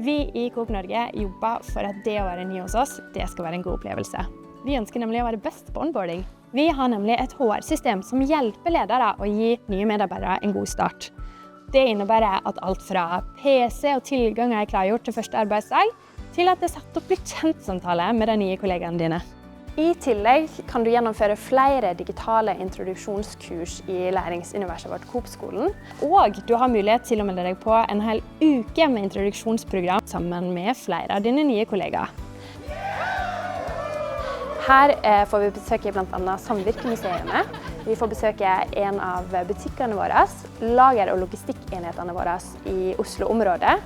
Vi i Coop Norge jobber for at det å være ny hos oss, det skal være en god opplevelse. Vi ønsker nemlig å være best på onboarding. Vi har nemlig et HR-system som hjelper ledere å gi nye medarbeidere en god start. Det innebærer at alt fra PC og tilganger er klargjort til første arbeidsdag, til at det er satt opp bli kjent-samtale med de nye kollegaene dine. I tillegg kan du gjennomføre flere digitale introduksjonskurs i læringsuniverset vårt Coop-skolen. Og du har mulighet til å melde deg på en hel uke med introduksjonsprogram sammen med flere av dine nye kollegaer. Her får vi besøke blant annet Samvirkemuseene. Vi får besøke en av butikkene våre, lager- og logistikkenhetene våre i Oslo-området.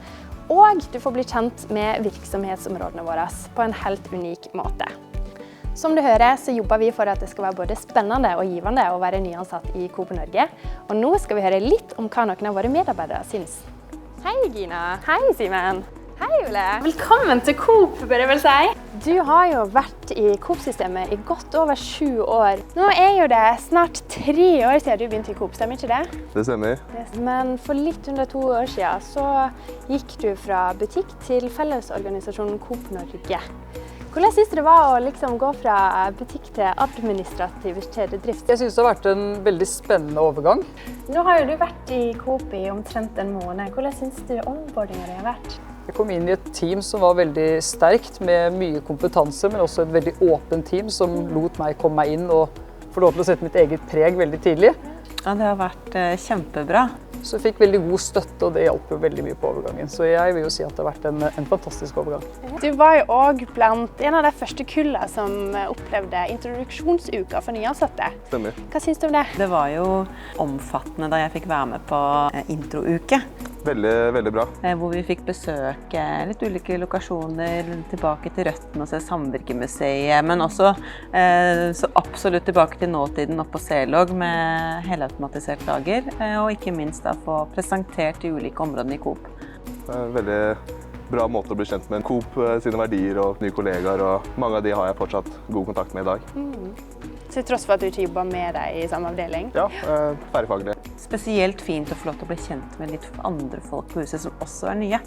Og du får bli kjent med virksomhetsområdene våre på en helt unik måte. Som du hører, så jobber vi for at det skal være både spennende og givende å være nyansatt i Coop Norge. Og nå skal vi høre litt om hva noen av våre medarbeidere synes. Hei Gina. Hei Simen. Hei Ole. Velkommen til Coop, bør jeg vel si. Du har jo vært i Coop-systemet i godt over 7 år. Nå er jo det snart 3 år siden du begynte i Coop, stemmer ikke det? Det stemmer. Men for litt under 2 år siden så gikk du fra butikk til fellesorganisasjonen Coop Norge. Hvordan synes du det var å gå fra butikk til administrativ kjededrift? Jeg synes det har vært en veldig spennende overgang. Nå har jo du vært i Coop i omtrent en måned. Hvordan synes du onboardingen har vært? Jeg kom inn i et team som var veldig sterkt, med mye kompetanse, men også et veldig åpent team som lot meg komme meg inn og få lov til å sette mitt eget preg veldig tidlig. Ja, det har vært kjempebra. Så jeg fikk veldig god støtte, og det hjalp jo veldig mye på overgangen. Så jeg vil jo si at det har vært en fantastisk overgang. Du var jo også blant en av de første kullene som opplevde introduksjonsuka for nyansatte. Stemmer. Hva synes du om det? Det var jo omfattende da jeg fikk være med på introuke. Veldig bra. Hvor vi fikk besøke litt ulike lokasjoner, tilbake til røttene og se Samvirkemuseet, men også så absolutt tilbake til nåtiden oppe på Selog med helautomatisert lager, og ikke minst da få presentert de ulike områdene i Coop. Veldig bra måte å bli kjent med Coop sine verdier og nye kollegaer, og mange av de har jeg fortsatt god kontakt med i dag. Til tross for at du ikke jobber med deg i samme avdeling? Ja, tverrfaglig. Spesielt fint å få lov til å bli kjent med litt andre folk på huset som også er nye.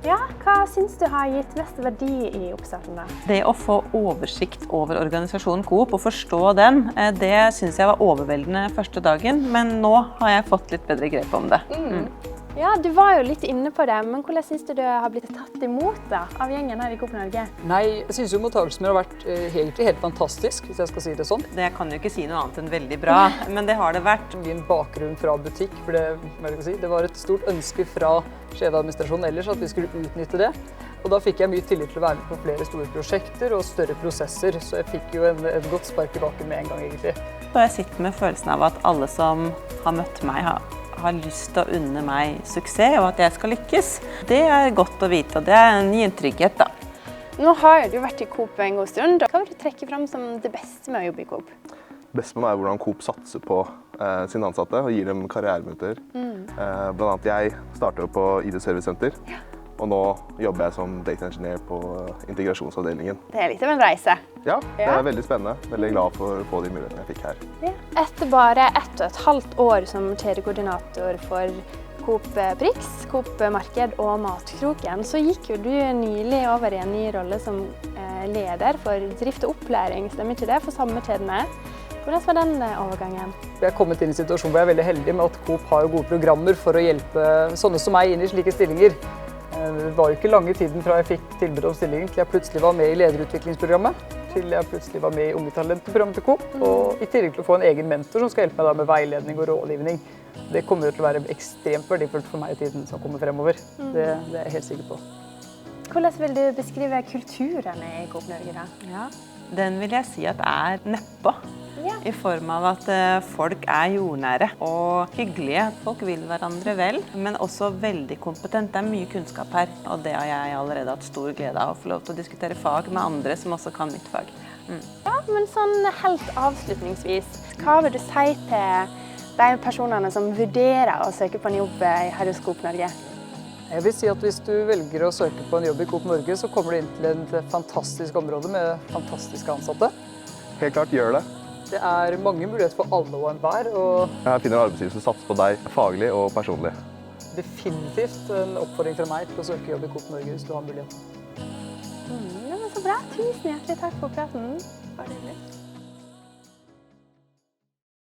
Ja, hva synes du har gitt mest verdi i oppstarten da? Det å få oversikt over organisasjonen Coop og forstå den, det synes jeg var overveldende første dagen, men nå har jeg fått litt bedre grep om det. Ja, du var jo litt inne på det, men hvordan synes du har blitt tatt imot da, av gjengen her i Coop Norge? Nei, jeg synes jo mottakelsen har vært egentlig helt fantastisk, hvis jeg skal si det sånn. Jeg kan jo ikke si noe annet enn veldig bra, men det har det vært. Min bakgrunn fra butikk, for det var et stort ønske fra Skjeve-administrasjonen ellers at vi skulle utnytte det. Og da fikk jeg mye tillit til å være med på flere store prosjekter og større prosesser, så jeg fikk jo et godt spark i bakken med en gang egentlig. Og jeg sitter med følelsen av at alle som har møtt meg har lyst til å unne meg suksess, og at jeg skal lykkes. Det er godt å vite, og det gir en trygghet da. Nå har du vært i Coop en god stund. Hva vil du trekke frem som det beste med å jobbe i Coop? Det beste med meg er hvordan Coop satser på sine ansatte og gir dem karrieremuligheter. Blant annet jeg startet på ID Service Center, og nå jobber jeg som data engineer på integrasjonsavdelingen. Det er litt av en reise. Ja, det er veldig spennende. Veldig glad for å få de mulighetene jeg fikk her. Ja. Etter bare 1,5 år som kjedekoordinator for Coop Prix, Coop Marked og Matkroken, så gikk jo du nylig over i en ny rolle som leder for drift og opplæring, stemmer ikke det, for samme kjedene? Hvordan var den overgangen? Jeg har kommet inn i en situasjon hvor jeg er veldig heldig med at Coop har gode programmer for å hjelpe sånne som meg inn i slike stillinger. Det var jo ikke lange tiden fra jeg fikk tilbud om stillingen til jeg plutselig var med i lederutviklingsprogrammet, til jeg plutselig var med i Unge Talenter-programmet til Coop, og i tillegg til å få en egen mentor som skal hjelpe meg med veiledning og rådgivning. Det kommer til å være ekstremt verdifullt for meg i tiden som kommer fremover. Det er jeg helt sikker på. Hvordan vil du beskrive kulturen i Coop Norge da? Ja, den vil jeg si at er nedpå. I form av at folk er jordnære og hyggelige. Folk vil hverandre vel, men også veldig kompetent. Det er mye kunnskap her, og det har jeg allerede hatt stor glede av å få lov til å diskutere fag med andre som også kan mitt fag. Ja, men sånn helt avslutningsvis, hva vil du si til de personene som vurderer å søke på en jobb her hos Coop Norge? Jeg vil si at hvis du velger å søke på en jobb i Coop Norge, så kommer du inn til et fantastisk område med fantastiske ansatte. Helt klart, gjør det. Det er mange muligheter for alle og enhver. Jeg finner en arbeidsgiver som satser på deg faglig og personlig. definitivt en oppfordring fra meg til å søke jobb i Coop Norge hvis du har muligheten. Ja, men så bra. Tusen hjertelig takk for praten. Bare hyggelig.